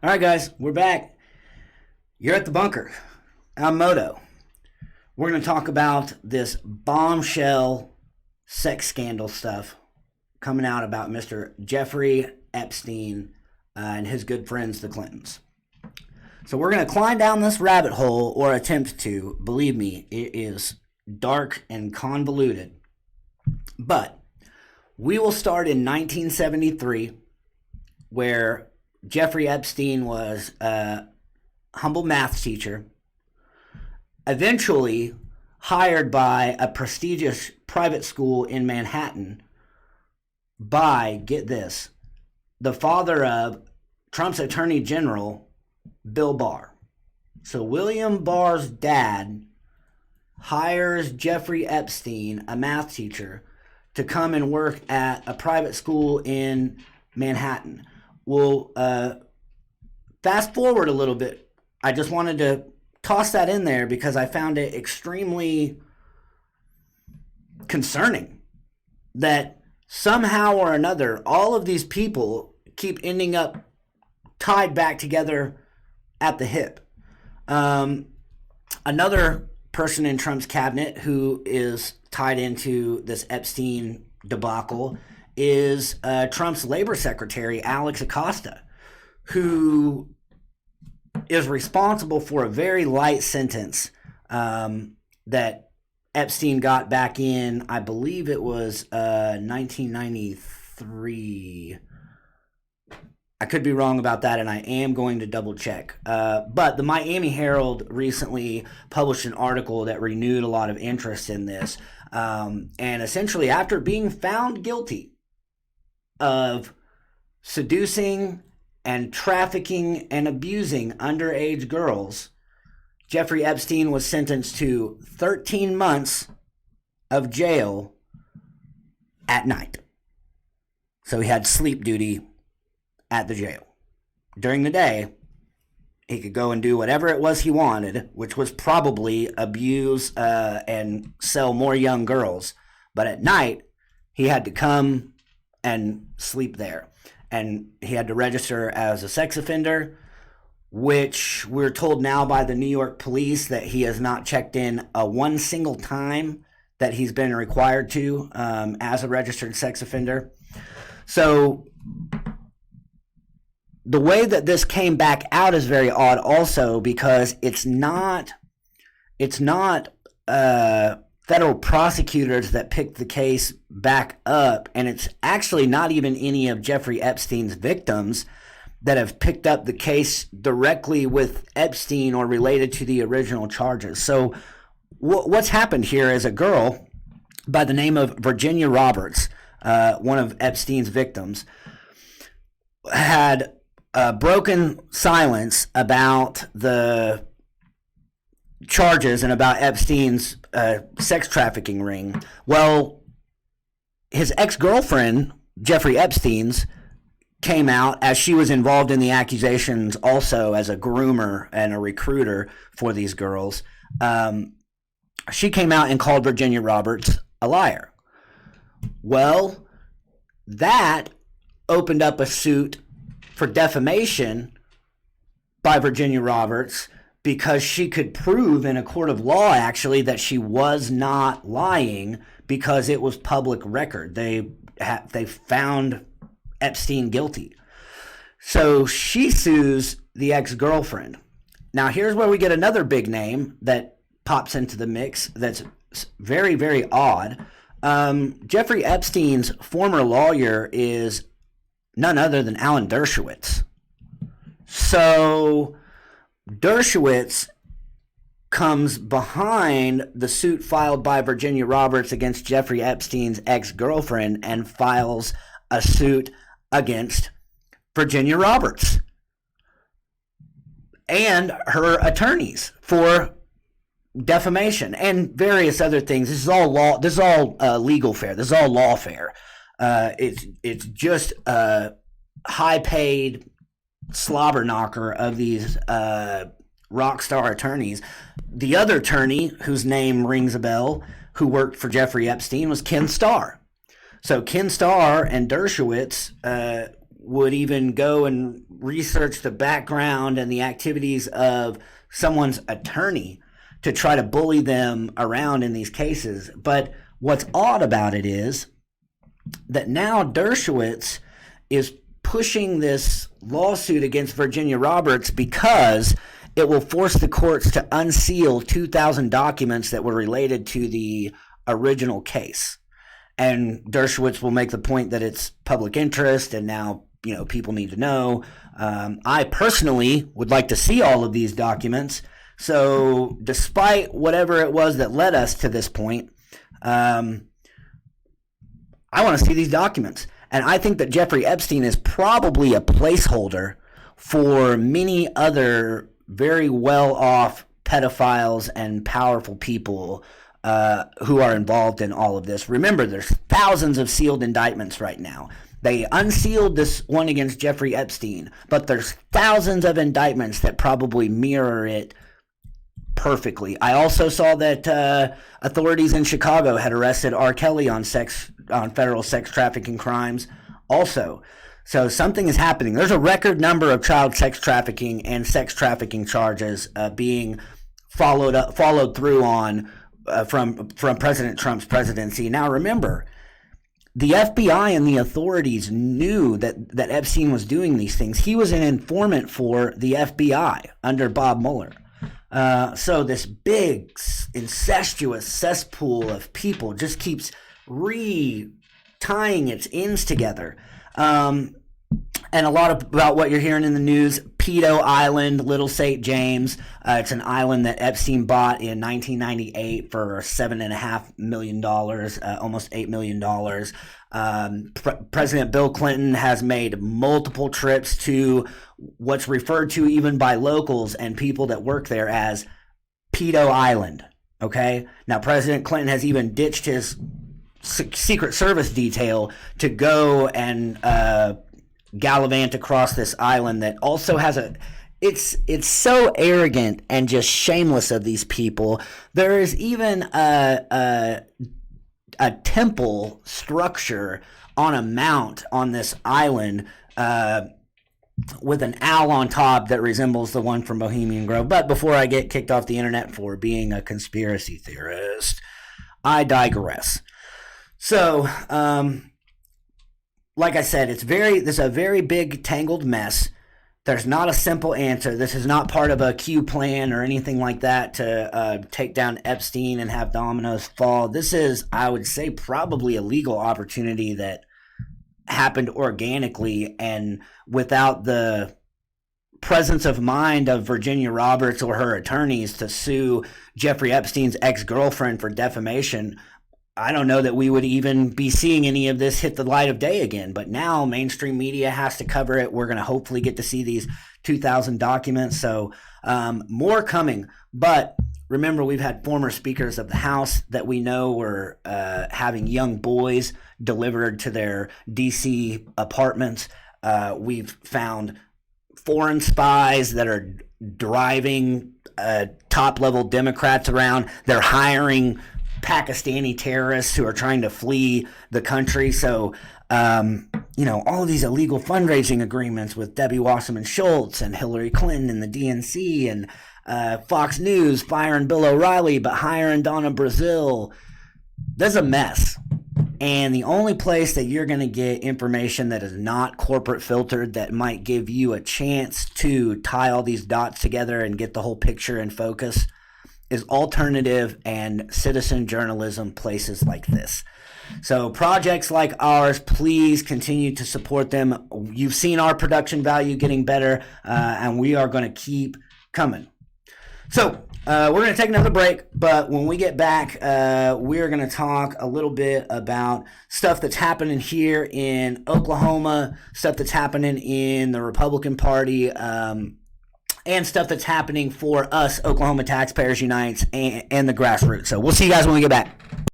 All right, guys, we're back. You're at the bunker. I'm Moto. We're going to talk about this bombshell sex scandal stuff coming out about Mr. Jeffrey Epstein and his good friends, the Clintons. So we're going to climb down this rabbit hole, or attempt to. Believe me, it is dark and convoluted. But we will start in 1973, where Jeffrey Epstein was a humble math teacher, eventually hired by a prestigious private school in Manhattan by, get this, the father of Trump's Attorney General, Bill Barr. So William Barr's dad hires Jeffrey Epstein, a math teacher, to come and work at a private school in Manhattan. We'll fast forward a little bit. I just wanted to toss that in there because I found it extremely concerning that somehow or another all of these people keep ending up tied back together at the hip. Another person in Trump's cabinet who is tied into this Epstein debacle is Trump's labor secretary, Alex Acosta, who is responsible for a very light sentence that Epstein got back in, I believe it was 1993. I could be wrong about that, and I am going to double check. But the Miami Herald recently published an article that renewed a lot of interest in this. And essentially, after being found guilty of seducing and trafficking and abusing underage girls, Jeffrey Epstein was sentenced to 13 months of jail at night. So he had sleep duty at the jail. During the day, he could go and do whatever it was he wanted, which was probably abuse and sell more young girls. But at night, he had to come and sleep there. And he had to register as a sex offender, which we're told now by the New York police that he has not checked in one single time that he's been required to as a registered sex offender. So the way that this came back out is very odd also, because it's not federal prosecutors that picked the case back up, and it's actually not even any of Jeffrey Epstein's victims that have picked up the case directly with Epstein or related to the original charges. So what's happened here is a girl by the name of Virginia Roberts, one of Epstein's victims, had broken silence about the charges and about Epstein's sex trafficking ring. Well, his ex-girlfriend, Jeffrey Epstein's, came out as she was involved in the accusations also as a groomer and a recruiter for these girls. She came out and called Virginia Roberts a liar. Well, that opened up a suit for defamation by Virginia Roberts, because she could prove in a court of law, actually, that she was not lying because it was public record. They found Epstein guilty. So she sues the ex-girlfriend. Now, here's where we get another big name that pops into the mix that's very, very odd. Jeffrey Epstein's former lawyer is none other than Alan Dershowitz. So Dershowitz comes behind the suit filed by Virginia Roberts against Jeffrey Epstein's ex-girlfriend and files a suit against Virginia Roberts and her attorneys for defamation and various other things. This is all law. This is all legal fare. This is all lawfare. It's just a high-paid slobber knocker of these rock star attorneys. The other attorney, whose name rings a bell, who worked for Jeffrey Epstein, was Ken Starr. So Ken Starr and Dershowitz would even go and research the background and the activities of someone's attorney to try to bully them around in these cases. But what's odd about it is that now Dershowitz is pushing this lawsuit against Virginia Roberts because it will force the courts to unseal 2,000 documents that were related to the original case. And Dershowitz will make the point that it's public interest and now, people need to know. I personally would like to see all of these documents. So despite whatever it was that led us to this point, I want to see these documents. And I think that Jeffrey Epstein is probably a placeholder for many other very well-off pedophiles and powerful people who are involved in all of this. Remember, there's thousands of sealed indictments right now. They unsealed this one against Jeffrey Epstein, but there's thousands of indictments that probably mirror it perfectly. I also saw that authorities in Chicago had arrested R. Kelly on federal sex trafficking crimes also. So something is happening. There's a record number of child sex trafficking and sex trafficking charges being followed through on from President Trump's presidency. Now remember, the FBI and the authorities knew that Epstein was doing these things. He was an informant for the FBI under Bob Mueller. So this big incestuous cesspool of people just keeps tying its ends together. And a lot about what you're hearing in the news, Pedo Island, Little St. James. It's an island that Epstein bought in 1998 for $7.5 million, almost $8 million. President Bill Clinton has made multiple trips to what's referred to even by locals and people that work there as Pedo Island. Okay? Now, President Clinton has even ditched his Secret Service detail to go and gallivant across this island that also has it's so arrogant and just shameless of these people. There is even a temple structure on a mount on this island with an owl on top that resembles the one from Bohemian Grove. But before I get kicked off the internet for being a conspiracy theorist, I digress. So, like I said, this is a very big tangled mess. There's not a simple answer. This is not part of a Q plan or anything like that to take down Epstein and have dominoes fall. This is, I would say, probably a legal opportunity that happened organically and without the presence of mind of Virginia Roberts or her attorneys to sue Jeffrey Epstein's ex-girlfriend for defamation. I don't know that we would even be seeing any of this hit the light of day again. But now mainstream media has to cover it. We're going to hopefully get to see these 2,000 documents. So more coming. But remember, we've had former speakers of the House that we know were having young boys delivered to their D.C. apartments. We've found foreign spies that are driving top-level Democrats around. They're hiring Pakistani terrorists who are trying to flee the country. So, all of these illegal fundraising agreements with Debbie Wasserman Schultz and Hillary Clinton and the DNC and Fox News firing Bill O'Reilly but hiring Donna Brazile. There's a mess. And the only place that you're going to get information that is not corporate filtered that might give you a chance to tie all these dots together and get the whole picture in focus is alternative and citizen journalism places like this. So projects like ours, please continue to support them. You've seen our production value getting better, and we are going to keep coming. So we're going to take another break, but when we get back, we're going to talk a little bit about stuff that's happening here in Oklahoma, stuff that's happening in the Republican Party, and stuff that's happening for us, Oklahoma Taxpayers Unite, and the grassroots. So we'll see you guys when we get back.